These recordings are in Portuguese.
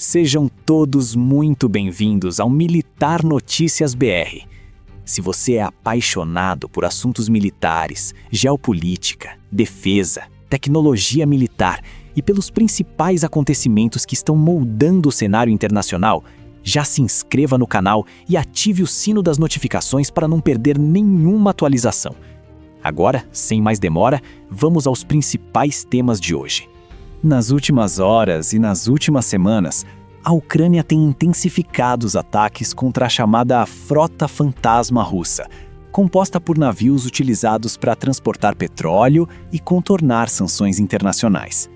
Sejam todos muito bem-vindos ao Militar Notícias BR. Se você é apaixonado por assuntos militares, geopolítica, defesa, tecnologia militar e pelos principais acontecimentos que estão moldando o cenário internacional, já se inscreva no canal e ative o sino das notificações para não perder nenhuma atualização. Agora, sem mais demora, vamos aos principais temas de hoje. Nas últimas horas e nas últimas semanas, a Ucrânia tem intensificado os ataques contra a chamada Frota Fantasma russa, composta por navios utilizados para transportar petróleo e contornar sanções internacionais.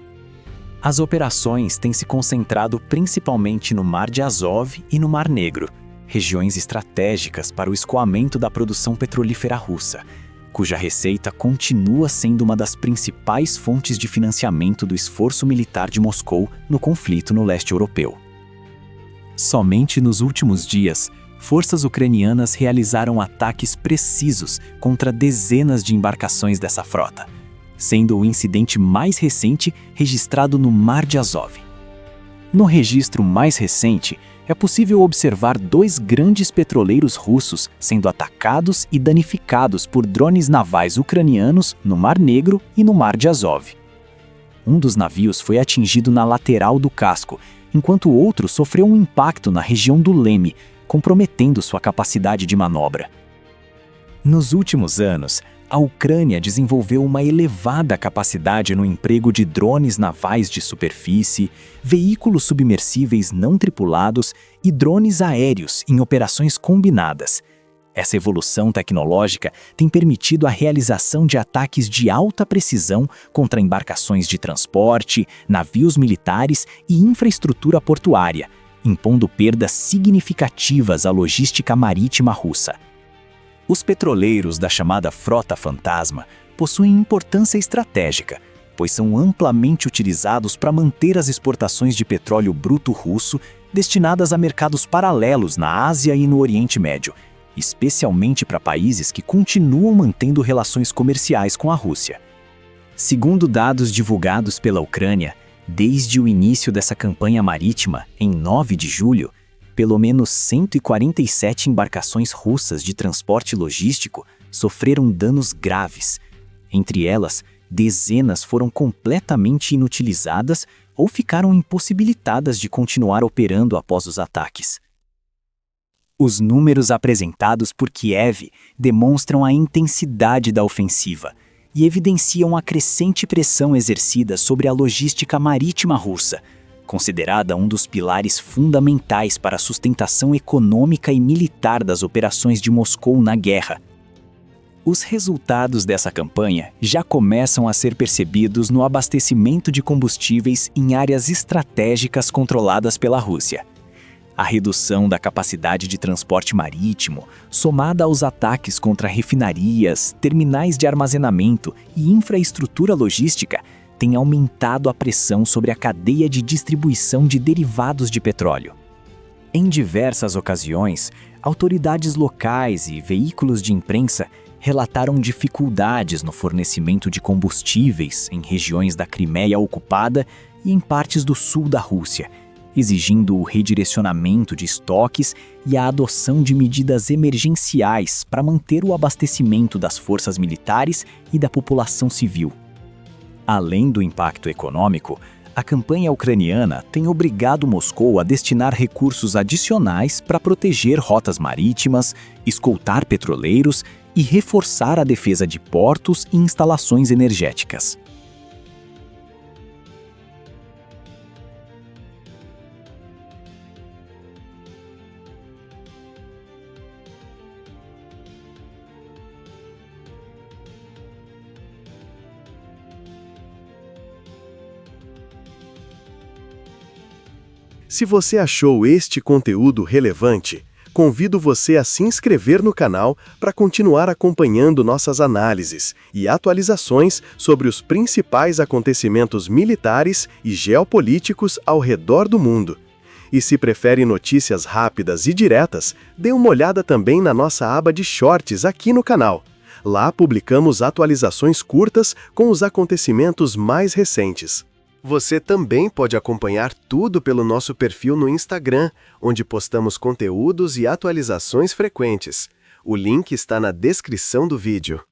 As operações têm se concentrado principalmente no Mar de Azov e no Mar Negro, regiões estratégicas para o escoamento da produção petrolífera russa, cuja receita continua sendo uma das principais fontes de financiamento do esforço militar de Moscou no conflito no leste europeu. Somente nos últimos dias, forças ucranianas realizaram ataques precisos contra dezenas de embarcações dessa frota, sendo o incidente mais recente registrado no Mar de Azov. No registro mais recente, é possível observar dois grandes petroleiros russos sendo atacados e danificados por drones navais ucranianos no Mar Negro e no Mar de Azov. Um dos navios foi atingido na lateral do casco, enquanto o outro sofreu um impacto na região do leme, comprometendo sua capacidade de manobra. Nos últimos anos, a Ucrânia desenvolveu uma elevada capacidade no emprego de drones navais de superfície, veículos submersíveis não tripulados e drones aéreos em operações combinadas. Essa evolução tecnológica tem permitido a realização de ataques de alta precisão contra embarcações de transporte, navios militares e infraestrutura portuária, impondo perdas significativas à logística marítima russa. Os petroleiros da chamada Frota Fantasma possuem importância estratégica, pois são amplamente utilizados para manter as exportações de petróleo bruto russo destinadas a mercados paralelos na Ásia e no Oriente Médio, especialmente para países que continuam mantendo relações comerciais com a Rússia. Segundo dados divulgados pela Ucrânia, desde o início dessa campanha marítima, em 9 de julho, pelo menos 147 embarcações russas de transporte logístico sofreram danos graves. Entre elas, dezenas foram completamente inutilizadas ou ficaram impossibilitadas de continuar operando após os ataques. Os números apresentados por Kiev demonstram a intensidade da ofensiva e evidenciam a crescente pressão exercida sobre a logística marítima russa, considerada um dos pilares fundamentais para a sustentação econômica e militar das operações de Moscou na guerra. Os resultados dessa campanha já começam a ser percebidos no abastecimento de combustíveis em áreas estratégicas controladas pela Rússia. A redução da capacidade de transporte marítimo, somada aos ataques contra refinarias, terminais de armazenamento e infraestrutura logística, tem aumentado a pressão sobre a cadeia de distribuição de derivados de petróleo. Em diversas ocasiões, autoridades locais e veículos de imprensa relataram dificuldades no fornecimento de combustíveis em regiões da Crimeia ocupada e em partes do sul da Rússia, exigindo o redirecionamento de estoques e a adoção de medidas emergenciais para manter o abastecimento das forças militares e da população civil. Além do impacto econômico, a campanha ucraniana tem obrigado Moscou a destinar recursos adicionais para proteger rotas marítimas, escoltar petroleiros e reforçar a defesa de portos e instalações energéticas. Se você achou este conteúdo relevante, convido você a se inscrever no canal para continuar acompanhando nossas análises e atualizações sobre os principais acontecimentos militares e geopolíticos ao redor do mundo. E se prefere notícias rápidas e diretas, dê uma olhada também na nossa aba de Shorts aqui no canal. Lá publicamos atualizações curtas com os acontecimentos mais recentes. Você também pode acompanhar tudo pelo nosso perfil no Instagram, onde postamos conteúdos e atualizações frequentes. O link está na descrição do vídeo.